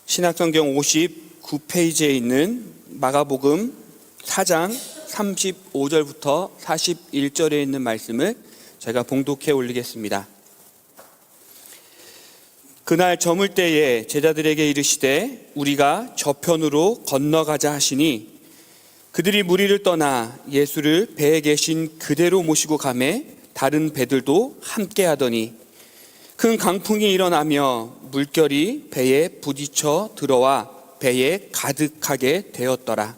신약성경 59페이지에 있는 마가복음 4장 35절부터 41절에 있는 말씀을 제가 봉독해 올리겠습니다. 그날 저물 때에 제자들에게 이르시되 우리가 저편으로 건너가자 하시니 그들이 무리를 떠나 예수를 배에 계신 그대로 모시고 가매 다른 배들도 함께 하더니 큰 강풍이 일어나며 물결이 배에 부딪혀 들어와 배에 가득하게 되었더라.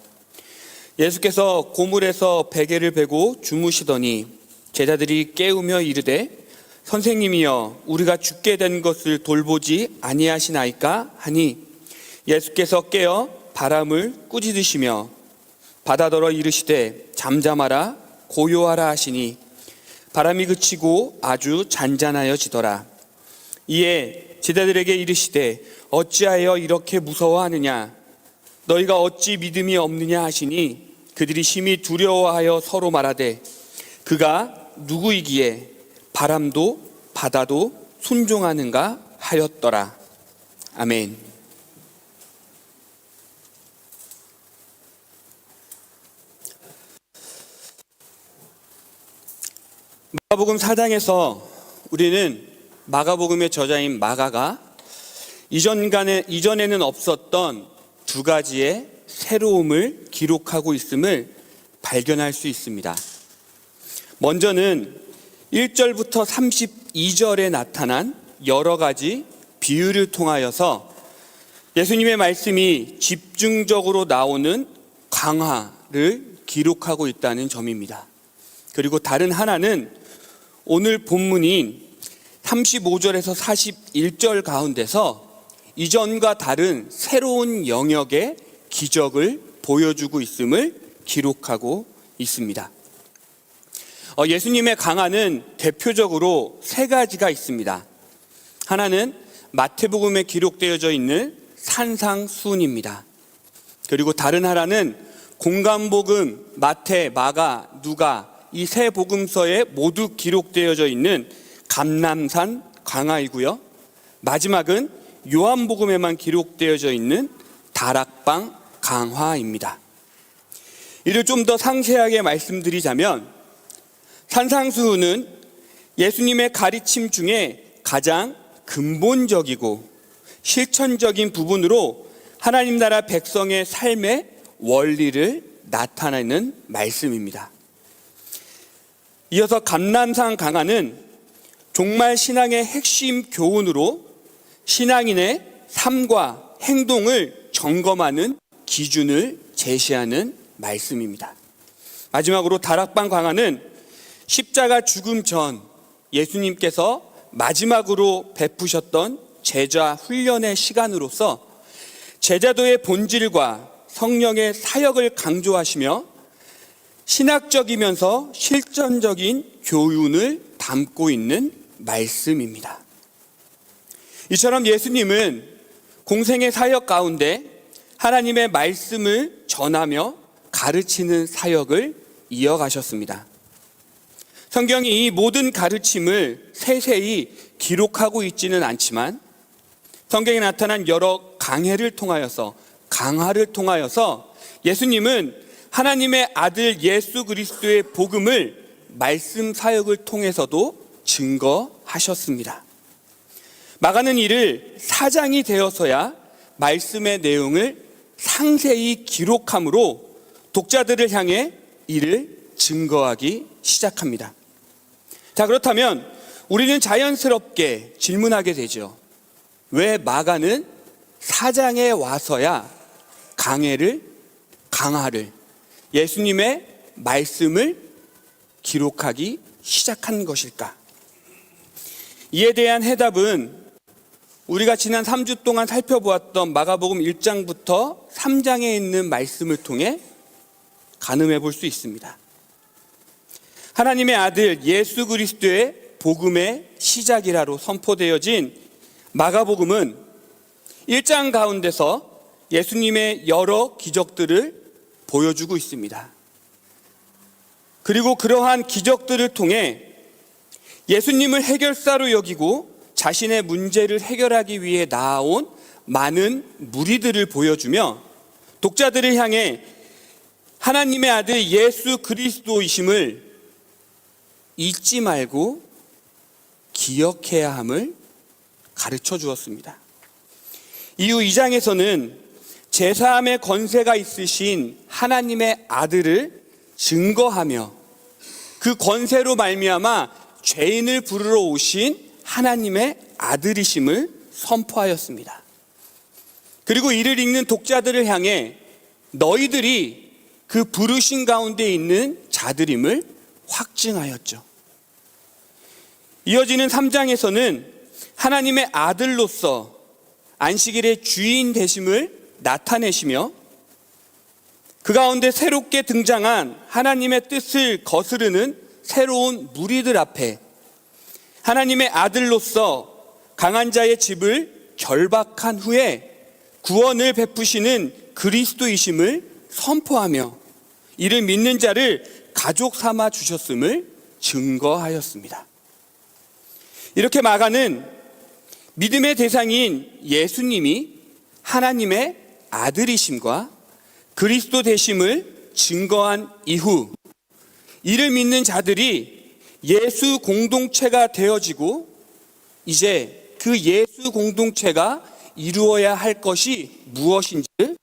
예수께서 고물에서 베개를 베고 주무시더니 제자들이 깨우며 이르되 선생님이여 우리가 죽게 된 것을 돌보지 아니하시나이까 하니 예수께서 깨어 바람을 꾸짖으시며 바다더러 이르시되 잠잠하라 고요하라 하시니 바람이 그치고 아주 잔잔하여지더라. 이에 제자들에게 이르시되 어찌하여 이렇게 무서워하느냐 너희가 어찌 믿음이 없느냐 하시니 그들이 심히 두려워하여 서로 말하되 그가 누구이기에 바람도 바다도 순종하는가 하였더라. 아멘. 마가복음 4장에서 우리는 마가복음의 저자인 마가가 이전에는 없었던 두 가지의 새로움을 기록하고 있음을 발견할 수 있습니다. 먼저는 1절부터 32절에 나타난 여러 가지 비유를 통하여서 예수님의 말씀이 집중적으로 나오는 강화를 기록하고 있다는 점입니다. 그리고 다른 하나는 오늘 본문인 35절에서 41절 가운데서 이전과 다른 새로운 영역의 기적을 보여주고 있음을 기록하고 있습니다. 예수님의 강화는 대표적으로 세 가지가 있습니다. 하나는 마태복음에 기록되어져 있는 산상수훈입니다. 그리고 다른 하나는 공관복음, 마태, 마가, 누가 이 세 복음서에 모두 기록되어져 있는 감람산 강화이고요. 마지막은 요한복음에만 기록되어져 있는 다락방 강화입니다. 이를 좀 더 상세하게 말씀드리자면 산상수훈은 예수님의 가르침 중에 가장 근본적이고 실천적인 부분으로 하나님 나라 백성의 삶의 원리를 나타내는 말씀입니다. 이어서 감람산 강화는 종말 신앙의 핵심 교훈으로 신앙인의 삶과 행동을 점검하는 기준을 제시하는 말씀입니다. 마지막으로 다락방 강화는 십자가 죽음 전 예수님께서 마지막으로 베푸셨던 제자 훈련의 시간으로서 제자도의 본질과 성령의 사역을 강조하시며 신학적이면서 실전적인 교훈을 담고 있는 말씀입니다. 이처럼 예수님은 공생의 사역 가운데 하나님의 말씀을 전하며 가르치는 사역을 이어가셨습니다. 성경이 이 모든 가르침을 세세히 기록하고 있지는 않지만 성경에 나타난 여러 강화를 통하여서 예수님은 하나님의 아들 예수 그리스도의 복음을 말씀 사역을 통해서도 증거하셨습니다. 마가는 이를 사장이 되어서야 말씀의 내용을 상세히 기록함으로 독자들을 향해 이를 증거하기 시작합니다. 자, 그렇다면 우리는 자연스럽게 질문하게 되죠. 왜 마가는 사장에 와서야 강화를 예수님의 말씀을 기록하기 시작한 것일까? 이에 대한 해답은 우리가 지난 3주 동안 살펴보았던 마가복음 1장부터 3장에 있는 말씀을 통해 가늠해 볼 수 있습니다. 하나님의 아들 예수 그리스도의 복음의 시작이라로 선포되어진 마가복음은 1장 가운데서 예수님의 여러 기적들을 보여주고 있습니다. 그리고 그러한 기적들을 통해 예수님을 해결사로 여기고 자신의 문제를 해결하기 위해 나아온 많은 무리들을 보여주며 독자들을 향해 하나님의 아들 예수 그리스도이심을 잊지 말고 기억해야 함을 가르쳐 주었습니다. 이후 2장에서는 제사함의 권세가 있으신 하나님의 아들을 증거하며 그 권세로 말미암아 죄인을 부르러 오신 하나님의 아들이심을 선포하였습니다. 그리고 이를 읽는 독자들을 향해 너희들이 그 부르신 가운데 있는 자들임을 확증하였죠. 이어지는 3장에서는 하나님의 아들로서 안식일의 주인 되심을 나타내시며 그 가운데 새롭게 등장한 하나님의 뜻을 거스르는 새로운 무리들 앞에 하나님의 아들로서 강한 자의 집을 결박한 후에 구원을 베푸시는 그리스도이심을 선포하며 이를 믿는 자를 가족 삼아 주셨음을 증거하였습니다. 이렇게 마가는 믿음의 대상인 예수님이 하나님의 아들이심과 그리스도 되심을 증거한 이후 이를 믿는 자들이 예수 공동체가 되어지고 이제 그 예수 공동체가 이루어야 할 것이 무엇인지를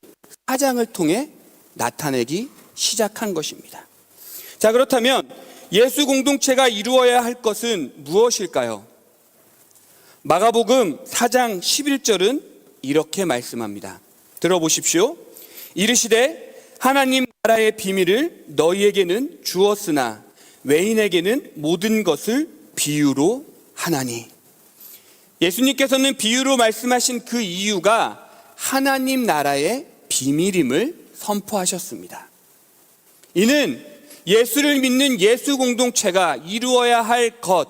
4장을 통해 나타내기 시작한 것입니다. 자, 그렇다면 예수 공동체가 이루어야 할 것은 무엇일까요? 마가복음 4장 11절은 이렇게 말씀합니다. 들어보십시오. 이르시되 하나님 나라의 비밀을 너희에게는 주었으나 외인에게는 모든 것을 비유로 하나니. 예수님께서는 비유로 말씀하신 그 이유가 하나님 나라의 비밀임을 선포하셨습니다. 이는 예수를 믿는 예수 공동체가 이루어야 할 것,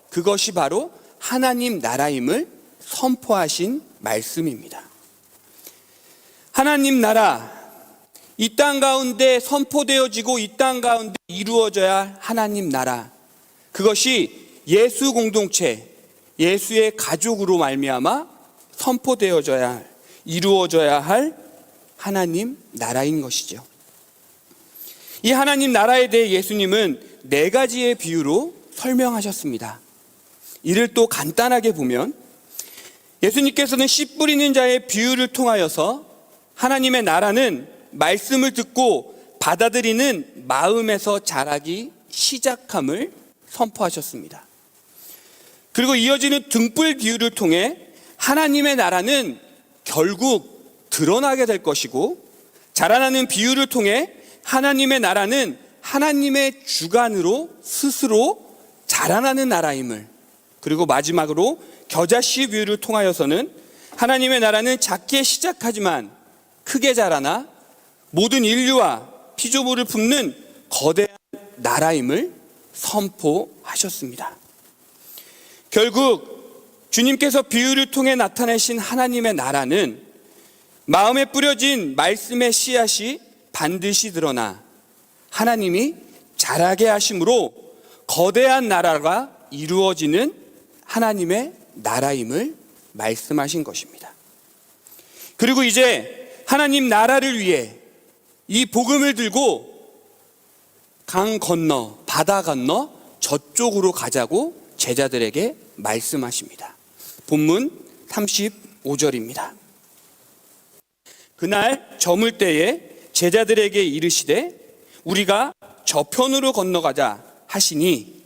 그것이 바로 하나님 나라임을 선포하신 말씀입니다. 하나님 나라, 이 땅 가운데 선포되어지고 이 땅 가운데 이루어져야 할 하나님 나라, 그것이 예수 공동체, 예수의 가족으로 말미암아 선포되어져야 할, 이루어져야 할 하나님 나라인 것이죠. 이 하나님 나라에 대해 예수님은 4가지의 비유로 설명하셨습니다. 이를 또 간단하게 보면 예수님께서는 씨 뿌리는 자의 비유를 통하여서 하나님의 나라는 말씀을 듣고 받아들이는 마음에서 자라기 시작함을 선포하셨습니다. 그리고 이어지는 등불 비유를 통해 하나님의 나라는 결국 드러나게 될 것이고, 자라나는 비유를 통해 하나님의 나라는 하나님의 주관으로 스스로 자라나는 나라임을, 그리고 마지막으로 겨자씨 비유를 통하여서는 하나님의 나라는 작게 시작하지만 크게 자라나 모든 인류와 피조물을 품는 거대한 나라임을 선포하셨습니다. 결국 주님께서 비유를 통해 나타내신 하나님의 나라는 마음에 뿌려진 말씀의 씨앗이 반드시 드러나 하나님이 자라게 하심으로 거대한 나라가 이루어지는 하나님의 나라임을 말씀하신 것입니다. 그리고 이제 하나님 나라를 위해 이 복음을 들고 강 건너, 바다 건너 저쪽으로 가자고 제자들에게 말씀하십니다. 본문 35절입니다. 그날 저물 때에 제자들에게 이르시되 우리가 저편으로 건너가자 하시니,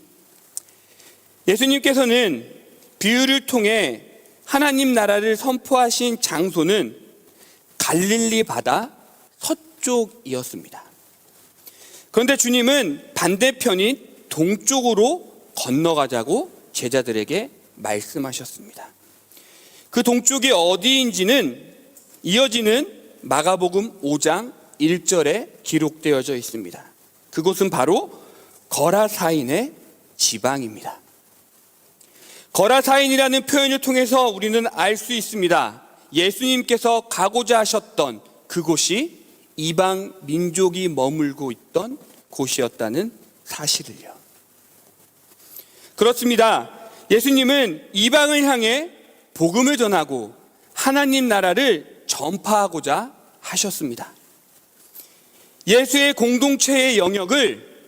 예수님께서는 비유를 통해 하나님 나라를 선포하신 장소는 갈릴리 바다 서쪽이었습니다. 그런데 주님은 반대편인 동쪽으로 건너가자고 제자들에게 말씀하셨습니다. 그 동쪽이 어디인지는 이어지는 마가복음 5장 1절에 기록되어져 있습니다. 그곳은 바로 거라사인의 지방입니다. 거라사인이라는 표현을 통해서 우리는 알 수 있습니다. 예수님께서 가고자 하셨던 그곳이 이방 민족이 머물고 있던 곳이었다는 사실을요. 그렇습니다. 예수님은 이방을 향해 복음을 전하고 하나님 나라를 전파하고자 하셨습니다. 예수의 공동체의 영역을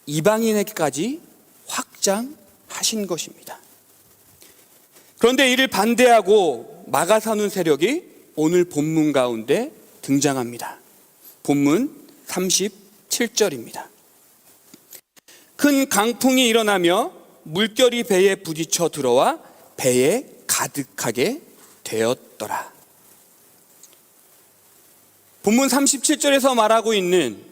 이방인에게까지 확장하신 것입니다. 그런데 이를 반대하고 막아서는 세력이 오늘 본문 가운데 등장합니다. 본문 37절입니다. 큰 강풍이 일어나며 물결이 배에 부딪혀 들어와 배에 가득하게 되었더라. 본문 37절에서 말하고 있는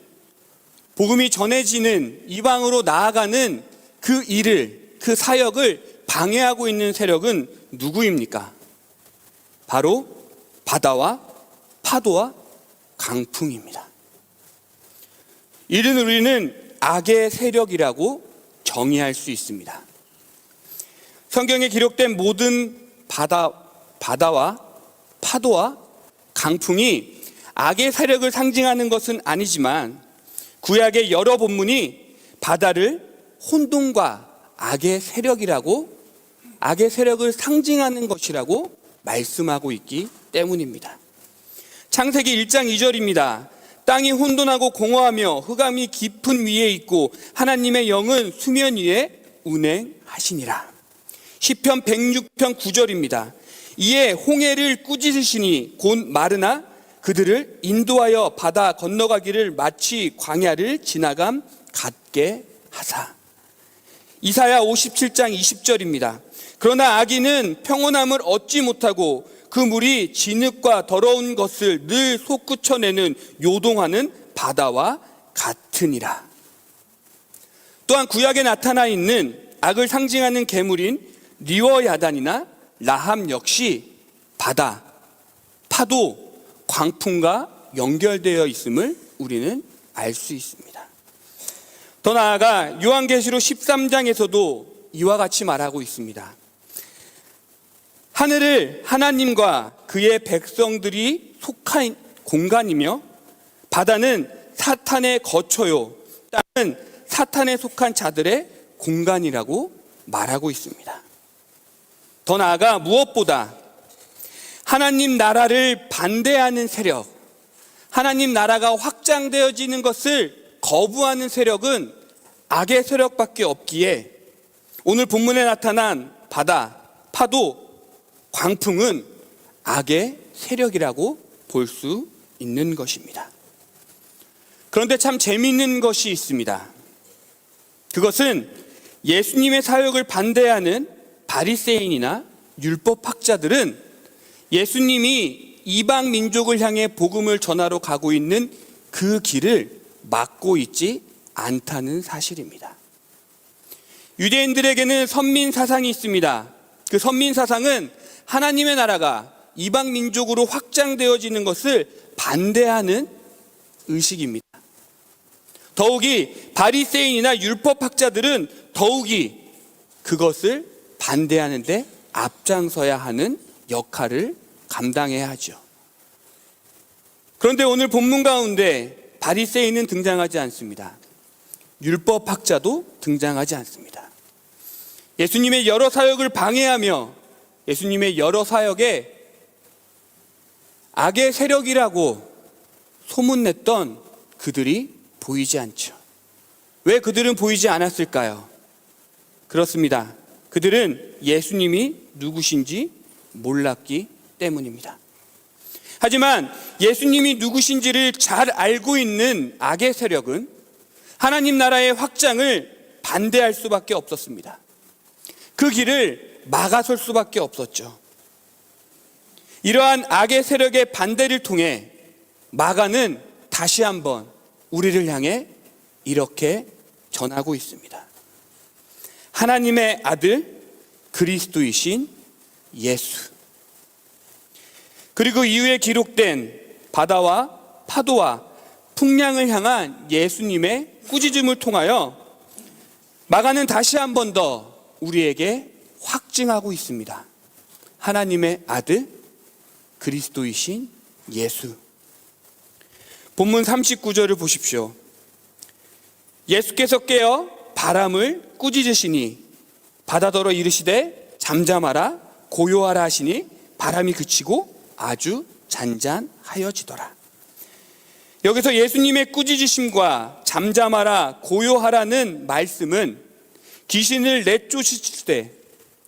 복음이 전해지는 이방으로 나아가는 그 일을, 그 사역을 방해하고 있는 세력은 누구입니까? 바로 바다와 파도와 강풍입니다. 이를 우리는 악의 세력이라고 정의할 수 있습니다. 성경에 기록된 모든 바다와 파도와 강풍이 악의 세력을 상징하는 것은 아니지만 구약의 여러 본문이 바다를 혼돈과 악의 세력을 상징하는 것이라고 말씀하고 있기 때문입니다. 창세기 1장 2절입니다. 땅이 혼돈하고 공허하며 흑암이 깊은 위에 있고 하나님의 영은 수면 위에 운행하시니라. 시편 106편 9절입니다. 이에 홍해를 꾸짖으시니 곧 마르나 그들을 인도하여 바다 건너가기를 마치 광야를 지나감 같게 하사. 이사야 57장 20절입니다. 그러나 악인은 평온함을 얻지 못하고 그 물이 진흙과 더러운 것을 늘 솟구쳐내는 요동하는 바다와 같으니라. 또한 구약에 나타나 있는 악을 상징하는 괴물인 리워야단이나 라합 역시 바다, 파도, 광풍과 연결되어 있음을 우리는 알 수 있습니다. 더 나아가 요한계시록 13장에서도 이와 같이 말하고 있습니다. 하늘을 하나님과 그의 백성들이 속한 공간이며 바다는 사탄의 거처요, 땅은 사탄에 속한 자들의 공간이라고 말하고 있습니다. 더 나아가 무엇보다 하나님 나라를 반대하는 세력, 하나님 나라가 확장되어지는 것을 거부하는 세력은 악의 세력밖에 없기에 오늘 본문에 나타난 바다, 파도, 광풍은 악의 세력이라고 볼 수 있는 것입니다. 그런데 참 재미있는 것이 있습니다. 그것은 예수님의 사역을 반대하는 바리새인이나 율법학자들은 예수님이 이방 민족을 향해 복음을 전하러 가고 있는 그 길을 막고 있지 않다는 사실입니다. 유대인들에게는 선민 사상이 있습니다. 그 선민 사상은 하나님의 나라가 이방 민족으로 확장되어지는 것을 반대하는 의식입니다. 더욱이 바리새인이나 율법학자들은 더욱이 그것을 반대하는데 앞장서야 하는 역할을 감당해야 하죠. 그런데 오늘 본문 가운데 바리새인은 등장하지 않습니다. 율법학자도 등장하지 않습니다. 예수님의 여러 사역을 방해하며 예수님의 여러 사역에 악의 세력이라고 소문냈던 그들이 보이지 않죠. 왜 그들은 보이지 않았을까요? 그렇습니다. 그들은 예수님이 누구신지 몰랐기 때문입니다. 하지만 예수님이 누구신지를 잘 알고 있는 악의 세력은 하나님 나라의 확장을 반대할 수밖에 없었습니다. 그 길을 막아설 수밖에 없었죠. 이러한 악의 세력의 반대를 통해 마가는 다시 한번 우리를 향해 이렇게 전하고 있습니다. 하나님의 아들 그리스도이신 예수, 그리고 이후에 기록된 바다와 파도와 풍랑을 향한 예수님의 꾸짖음을 통하여 마가는 다시 한 번 더 우리에게 확증하고 있습니다. 하나님의 아들 그리스도이신 예수. 본문 39절을 보십시오. 예수께서 깨어 바람을 꾸짖으시니 바다더러 이르시되 잠잠하라 고요하라 하시니 바람이 그치고 아주 잔잔하여지더라. 여기서 예수님의 꾸짖으심과 잠잠하라, 고요하라는 말씀은 귀신을 내쫓으실 때,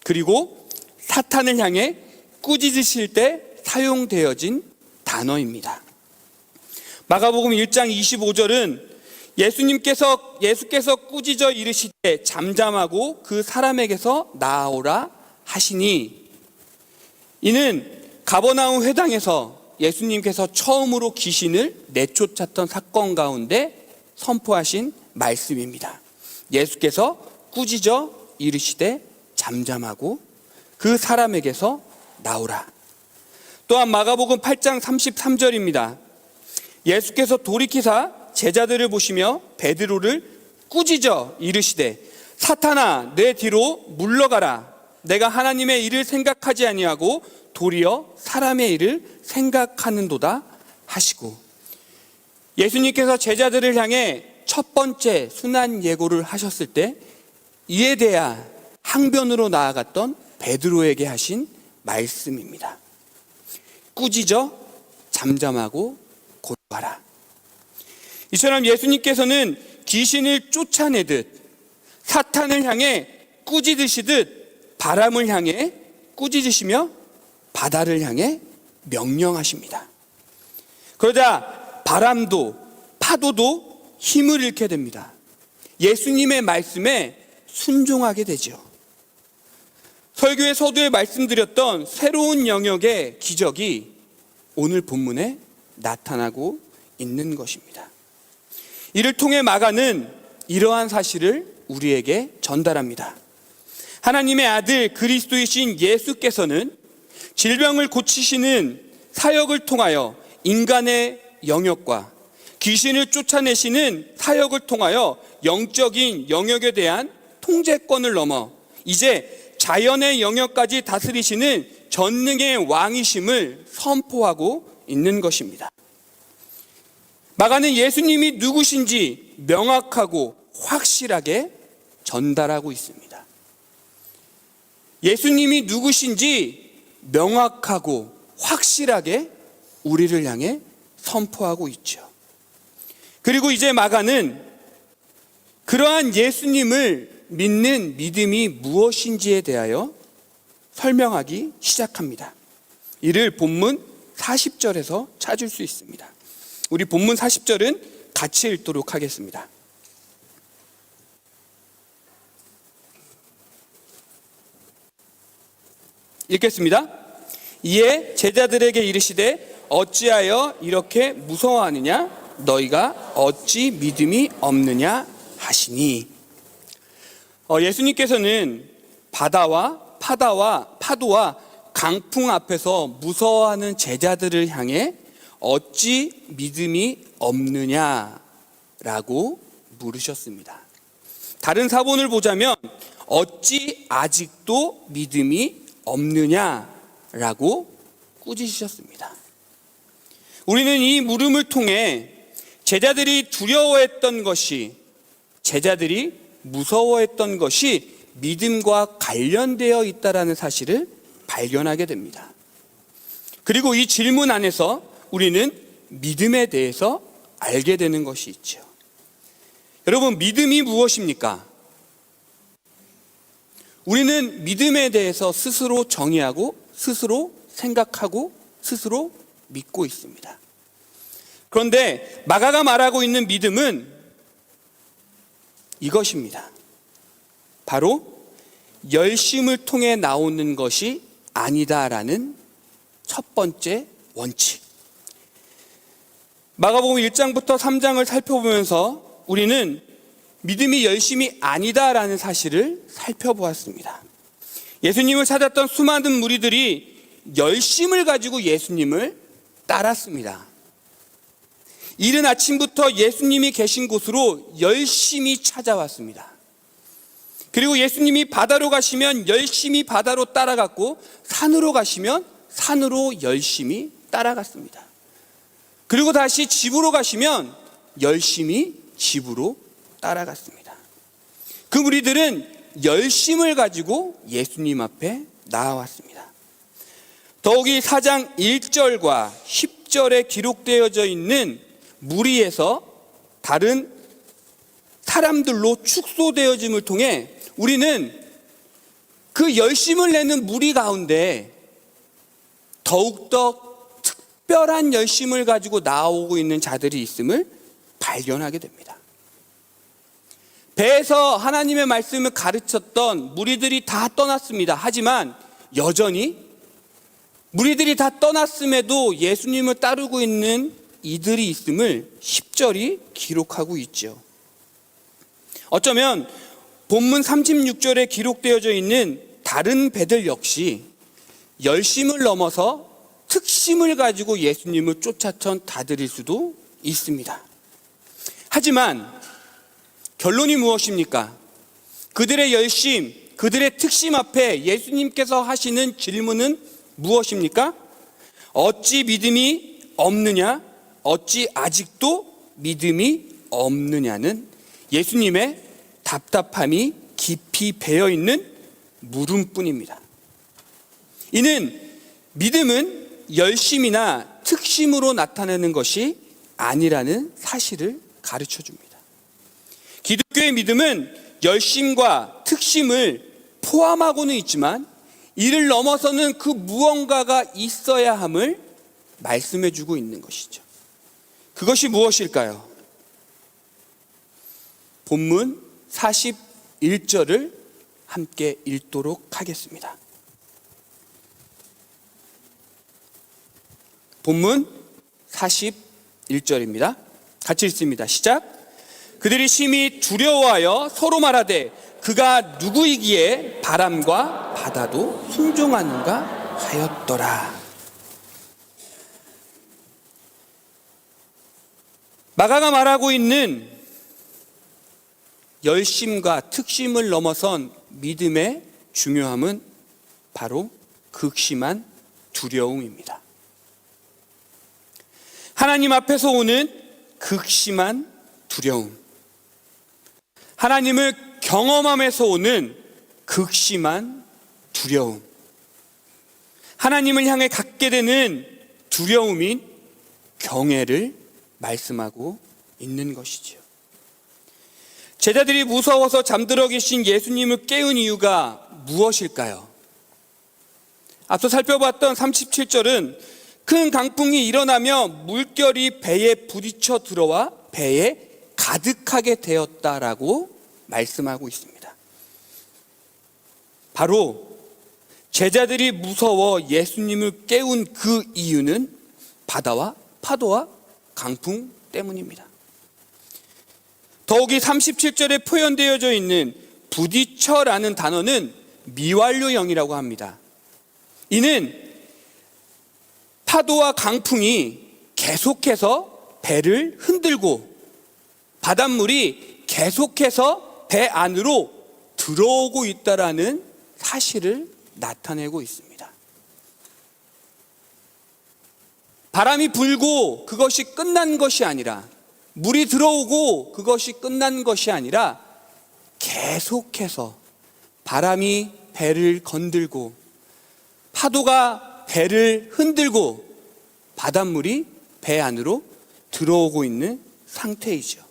그리고 사탄을 향해 꾸짖으실 때 사용되어진 단어입니다. 마가복음 1장 25절은 예수께서 꾸짖어 이르시되 잠잠하고 그 사람에게서 나아오라 하시니, 이는 가버나움 회당에서 예수님께서 처음으로 귀신을 내쫓았던 사건 가운데 선포하신 말씀입니다. 예수께서 꾸짖어 이르시되 잠잠하고 그 사람에게서 나오라. 또한 마가복음 8장 33절입니다. 예수께서 돌이키사 제자들을 보시며 베드로를 꾸짖어 이르시되 사탄아 내 뒤로 물러가라. 내가 하나님의 일을 생각하지 아니하고 도리어 사람의 일을 생각하는도다 하시고, 예수님께서 제자들을 향해 첫 번째 순환 예고를 하셨을 때 이에 대한 항변으로 나아갔던 베드로에게 하신 말씀입니다. 꾸짖어 잠잠하고 고요하라. 이처럼 예수님께서는 귀신을 쫓아내듯 사탄을 향해 꾸짖으시듯 바람을 향해 꾸짖으시며 바다를 향해 명령하십니다. 그러자 바람도 파도도 힘을 잃게 됩니다. 예수님의 말씀에 순종하게 되죠. 설교의 서두에 말씀드렸던 새로운 영역의 기적이 오늘 본문에 나타나고 있는 것입니다. 이를 통해 마가는 이러한 사실을 우리에게 전달합니다. 하나님의 아들 그리스도이신 예수께서는 질병을 고치시는 사역을 통하여 인간의 영역과 귀신을 쫓아내시는 사역을 통하여 영적인 영역에 대한 통제권을 넘어 이제 자연의 영역까지 다스리시는 전능의 왕이심을 선포하고 있는 것입니다. 마가는 예수님이 누구신지 명확하고 확실하게 전달하고 있습니다. 예수님이 누구신지 명확하고 확실하게 우리를 향해 선포하고 있죠. 그리고 이제 마가는 그러한 예수님을 믿는 믿음이 무엇인지에 대하여 설명하기 시작합니다. 이를 본문 40절에서 찾을 수 있습니다. 우리 본문 40절은 같이 읽도록 하겠습니다. 읽겠습니다. 이에 제자들에게 이르시되 어찌하여 이렇게 무서워하느냐? 너희가 어찌 믿음이 없느냐 하시니. 예수님께서는 바다와 파도와 강풍 앞에서 무서워하는 제자들을 향해 어찌 믿음이 없느냐라고 물으셨습니다. 다른 사본을 보자면 어찌 아직도 믿음이 없느냐라고 꾸짖으셨습니다. 우리는 이 물음을 통해 제자들이 두려워했던 것이, 제자들이 무서워했던 것이 믿음과 관련되어 있다는 사실을 발견하게 됩니다. 그리고 이 질문 안에서 우리는 믿음에 대해서 알게 되는 것이 있죠. 여러분, 믿음이 무엇입니까? 우리는 믿음에 대해서 스스로 정의하고 스스로 생각하고 스스로 믿고 있습니다. 그런데 마가가 말하고 있는 믿음은 이것입니다. 바로 열심을 통해 나오는 것이 아니다라는 첫 번째 원칙. 마가복음 1장부터 3장을 살펴보면서 우리는 믿음이 열심이 아니다라는 사실을 살펴보았습니다. 예수님을 찾았던 수많은 무리들이 열심을 가지고 예수님을 따랐습니다. 이른 아침부터 예수님이 계신 곳으로 열심히 찾아왔습니다. 그리고 예수님이 바다로 가시면 열심히 바다로 따라갔고, 산으로 가시면 산으로 열심히 따라갔습니다. 그리고 다시 집으로 가시면 열심히 집으로 따라갔습니다. 그 무리들은 열심을 가지고 예수님 앞에 나아왔습니다. 더욱이 4장 1절과 10절에 기록되어져 있는 무리에서 다른 사람들로 축소되어짐을 통해 우리는 그 열심을 내는 무리 가운데 더욱더 특별한 열심을 가지고 나오고 있는 자들이 있음을 발견하게 됩니다. 배에서 하나님의 말씀을 가르쳤던 무리들이 다 떠났습니다. 하지만 여전히 무리들이 다 떠났음에도 예수님을 따르고 있는 이들이 있음을 10절이 기록하고 있죠. 어쩌면 본문 36절에 기록되어져 있는 다른 배들 역시 열심을 넘어서 특심을 가지고 예수님을 쫓았던 자들일 수도 있습니다. 하지만 결론이 무엇입니까? 그들의 열심, 그들의 특심 앞에 예수님께서 하시는 질문은 무엇입니까? 어찌 믿음이 없느냐? 어찌 아직도 믿음이 없느냐는 예수님의 답답함이 깊이 배어있는 물음뿐입니다. 이는 믿음은 열심이나 특심으로 나타내는 것이 아니라는 사실을 가르쳐 줍니다. 기독교의 믿음은 열심과 특심을 포함하고는 있지만 이를 넘어서는 그 무언가가 있어야 함을 말씀해 주고 있는 것이죠. 그것이 무엇일까요? 본문 41절을 함께 읽도록 하겠습니다. 본문 41절입니다. 같이 읽습니다. 시작. 그들이 심히 두려워하여 서로 말하되 그가 누구이기에 바람과 바다도 순종하는가 하였더라. 마가가 말하고 있는 열심과 특심을 넘어선 믿음의 중요함은 바로 극심한 두려움입니다. 하나님 앞에서 오는 극심한 두려움, 하나님을 경험함에서 오는 극심한 두려움, 하나님을 향해 갖게 되는 두려움인 경외를 말씀하고 있는 것이지요. 제자들이 무서워서 잠들어 계신 예수님을 깨운 이유가 무엇일까요? 앞서 살펴봤던 37절은 큰 강풍이 일어나며 물결이 배에 부딪혀 들어와 배에 가득하게 되었다라고 말씀하고 있습니다. 바로 제자들이 무서워 예수님을 깨운 그 이유는 바다와 파도와 강풍 때문입니다. 더욱이 37절에 표현되어져 있는 부딪혀라는 단어는 미완료형이라고 합니다. 이는 파도와 강풍이 계속해서 배를 흔들고 바닷물이 계속해서 배 안으로 들어오고 있다라는 사실을 나타내고 있습니다. 바람이 불고 그것이 끝난 것이 아니라, 물이 들어오고 그것이 끝난 것이 아니라 계속해서 바람이 배를 건들고 파도가 배를 흔들고 바닷물이 배 안으로 들어오고 있는 상태이죠.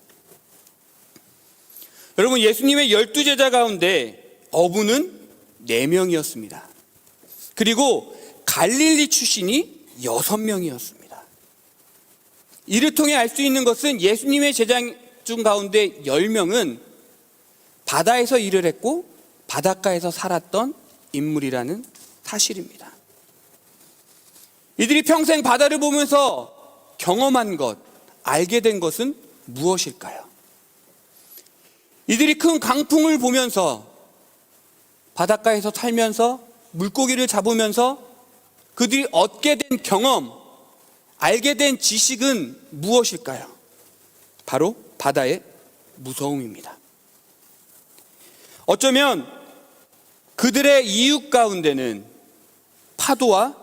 여러분, 예수님의 12제자 가운데 어부는 4명이었습니다. 그리고 갈릴리 출신이 6명이었습니다. 이를 통해 알 수 있는 것은 예수님의 제자 중 가운데 10명은 바다에서 일을 했고 바닷가에서 살았던 인물이라는 사실입니다. 이들이 평생 바다를 보면서 경험한 것, 알게 된 것은 무엇일까요? 이들이 큰 강풍을 보면서 바닷가에서 살면서 물고기를 잡으면서 그들이 얻게 된 경험, 알게 된 지식은 무엇일까요? 바로 바다의 무서움입니다. 어쩌면 그들의 이웃 가운데는 파도와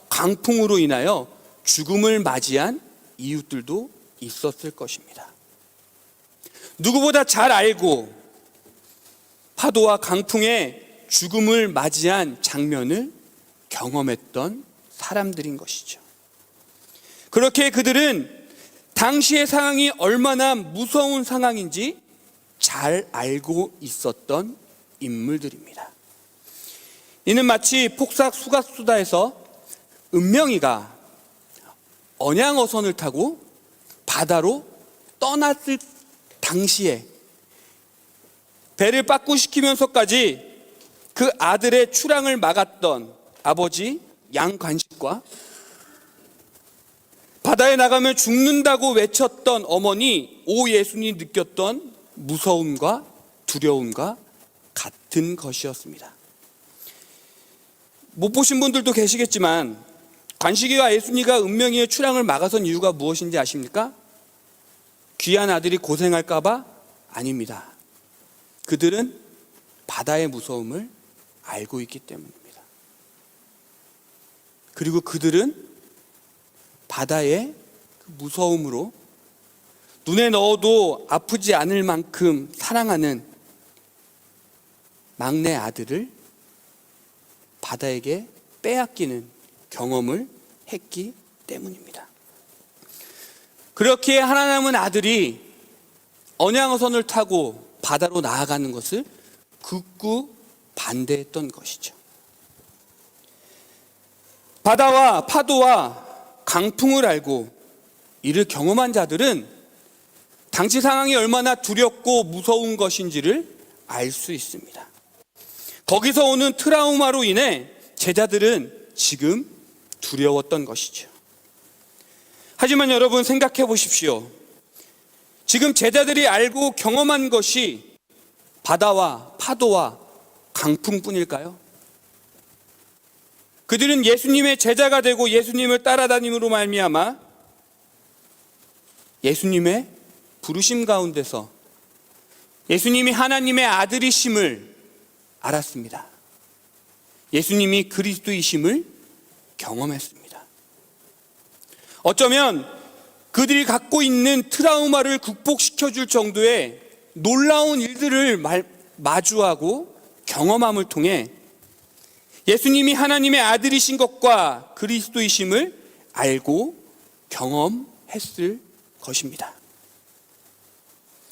강풍으로 인하여 죽음을 맞이한 이웃들도 있었을 것입니다. 누구보다 잘 알고 파도와 강풍에 죽음을 맞이한 장면을 경험했던 사람들인 것이죠. 그렇게 그들은 당시의 상황이 얼마나 무서운 상황인지 잘 알고 있었던 인물들입니다. 이는 마치 폭삭 수갑수다에서 은명이가 언양어선을 타고 바다로 떠났을 당시에 배를 빠꾸시키면서까지 그 아들의 출항을 막았던 아버지 양관식과 바다에 나가면 죽는다고 외쳤던 어머니 오예순이 느꼈던 무서움과 두려움과 같은 것이었습니다. 못 보신 분들도 계시겠지만 관식이와 예순이가 은명이의 출항을 막아선 이유가 무엇인지 아십니까? 귀한 아들이 고생할까 봐? 아닙니다. 그들은 바다의 무서움을 알고 있기 때문입니다. 그리고 그들은 바다의 무서움으로 눈에 넣어도 아프지 않을 만큼 사랑하는 막내 아들을 바다에게 빼앗기는 경험을 했기 때문입니다. 그렇게 하나 남은 아들이 언양어선을 타고 바다로 나아가는 것을 극구 반대했던 것이죠. 바다와 파도와 강풍을 알고 이를 경험한 자들은 당시 상황이 얼마나 두렵고 무서운 것인지를 알 수 있습니다. 거기서 오는 트라우마로 인해 제자들은 지금 두려웠던 것이죠. 하지만 여러분 생각해 보십시오. 지금 제자들이 알고 경험한 것이 바다와 파도와 강풍뿐일까요? 그들은 예수님의 제자가 되고 예수님을 따라다님으로 말미암아 예수님의 부르심 가운데서 예수님이 하나님의 아들이심을 알았습니다. 예수님이 그리스도이심을 경험했습니다. 어쩌면 그들이 갖고 있는 트라우마를 극복시켜줄 정도의 놀라운 일들을 마주하고 경험함을 통해 예수님이 하나님의 아들이신 것과 그리스도이심을 알고 경험했을 것입니다.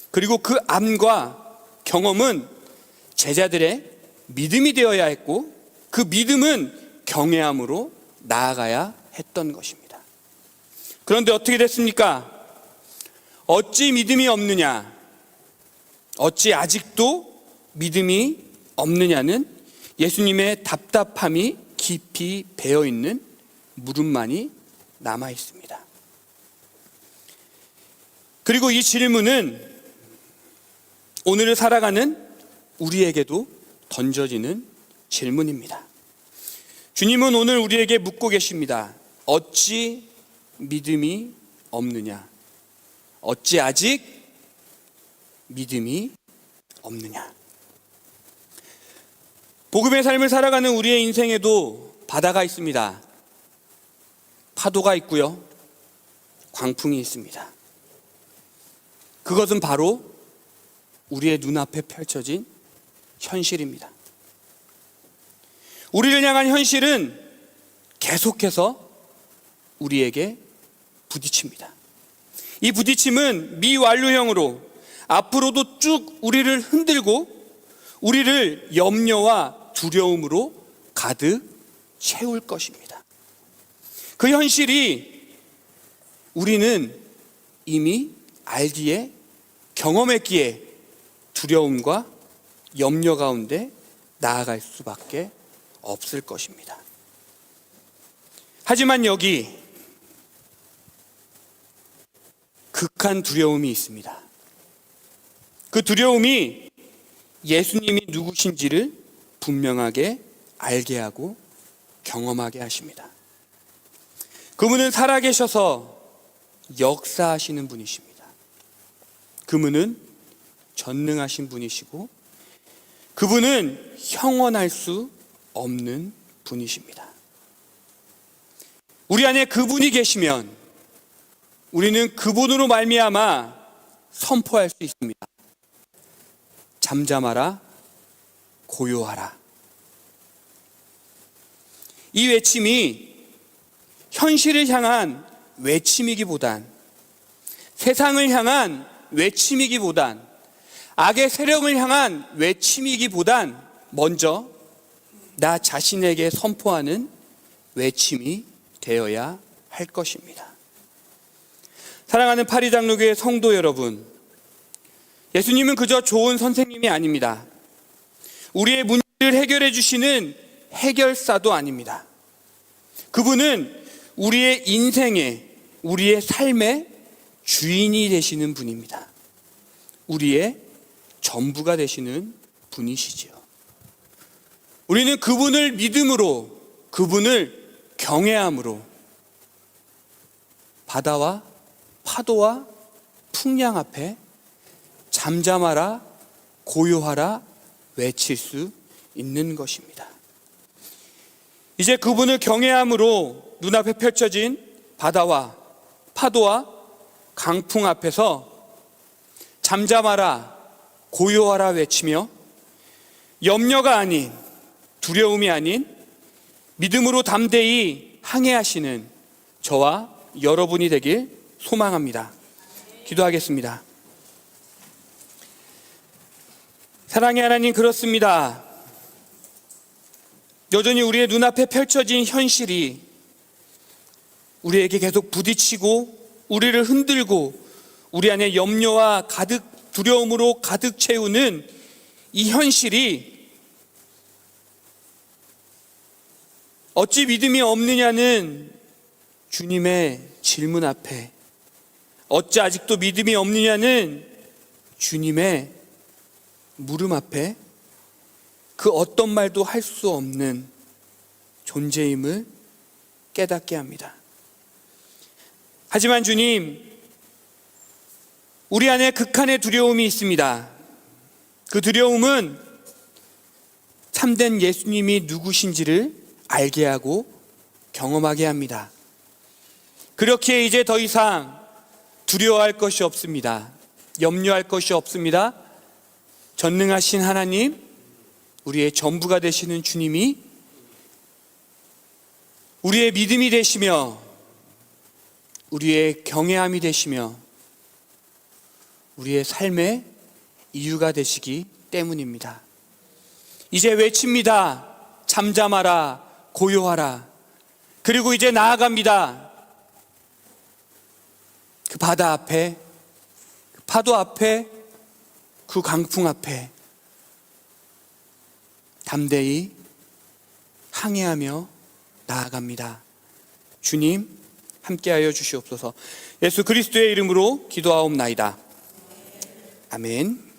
그리고 그 암과 경험은 제자들의 믿음이 되어야 했고 그 믿음은 경외함으로 나아가야 했던 것입니다. 그런데 어떻게 됐습니까? 어찌 믿음이 없느냐? 어찌 아직도 믿음이 없느냐는 예수님의 답답함이 깊이 배어있는 물음만이 남아 있습니다. 그리고 이 질문은 오늘을 살아가는 우리에게도 던져지는 질문입니다. 주님은 오늘 우리에게 묻고 계십니다. 어찌 믿음이 없느냐? 어찌 아직 믿음이 없느냐? 복음의 삶을 살아가는 우리의 인생에도 바다가 있습니다. 파도가 있고요. 광풍이 있습니다. 그것은 바로 우리의 눈앞에 펼쳐진 현실입니다. 우리를 향한 현실은 계속해서 우리에게 부딪힙니다. 이 부딪힘은 미완료형으로 앞으로도 쭉 우리를 흔들고 우리를 염려와 두려움으로 가득 채울 것입니다. 그 현실이 우리는 이미 알기에 경험했기에 두려움과 염려 가운데 나아갈 수밖에 없을 것입니다. 하지만 여기 극한 두려움이 있습니다. 그 두려움이 예수님이 누구신지를 분명하게 알게 하고 경험하게 하십니다. 그분은 살아계셔서 역사하시는 분이십니다. 그분은 전능하신 분이시고 그분은 형언할 수 없는 분이십니다. 우리 안에 그분이 계시면 우리는 그분으로 말미암아 선포할 수 있습니다. 잠잠하라, 고요하라. 이 외침이 현실을 향한 외침이기보단, 세상을 향한 외침이기보단, 악의 세력을 향한 외침이기보단 먼저 나 자신에게 선포하는 외침이 되어야 할 것입니다. 사랑하는 파리장로교회 성도 여러분, 예수님은 그저 좋은 선생님이 아닙니다. 우리의 문제를 해결해 주시는 해결사도 아닙니다. 그분은 우리의 인생의, 우리의 삶의 주인이 되시는 분입니다. 우리의 전부가 되시는 분이시지요. 우리는 그분을 믿음으로, 그분을 경외함으로 바다와 파도와 풍랑 앞에 잠잠하라, 고요하라 외칠 수 있는 것입니다. 이제 그분을 경외함으로 눈앞에 펼쳐진 바다와 파도와 강풍 앞에서 잠잠하라, 고요하라 외치며 염려가 아닌, 두려움이 아닌 믿음으로 담대히 항해하시는 저와 여러분이 되길 소망합니다. 기도하겠습니다. 사랑의 하나님, 그렇습니다. 여전히 우리의 눈앞에 펼쳐진 현실이 우리에게 계속 부딪히고 우리를 흔들고 우리 안에 염려와 가득 두려움으로 가득 채우는 이 현실이 어찌 믿음이 없느냐는 주님의 질문 앞에, 어찌 아직도 믿음이 없느냐는 주님의 물음 앞에 그 어떤 말도 할 수 없는 존재임을 깨닫게 합니다. 하지만 주님, 우리 안에 극한의 두려움이 있습니다. 그 두려움은 참된 예수님이 누구신지를 알게 하고 경험하게 합니다. 그렇게 이제 더 이상 두려워할 것이 없습니다. 염려할 것이 없습니다. 전능하신 하나님, 우리의 전부가 되시는 주님이 우리의 믿음이 되시며 우리의 경외함이 되시며 우리의 삶의 이유가 되시기 때문입니다. 이제 외칩니다. 잠잠하라, 고요하라. 그리고 이제 나아갑니다. 그 바다 앞에, 그 파도 앞에, 그 강풍 앞에 담대히 항해하며 나아갑니다. 주님, 함께하여 주시옵소서. 예수 그리스도의 이름으로 기도하옵나이다. 아멘.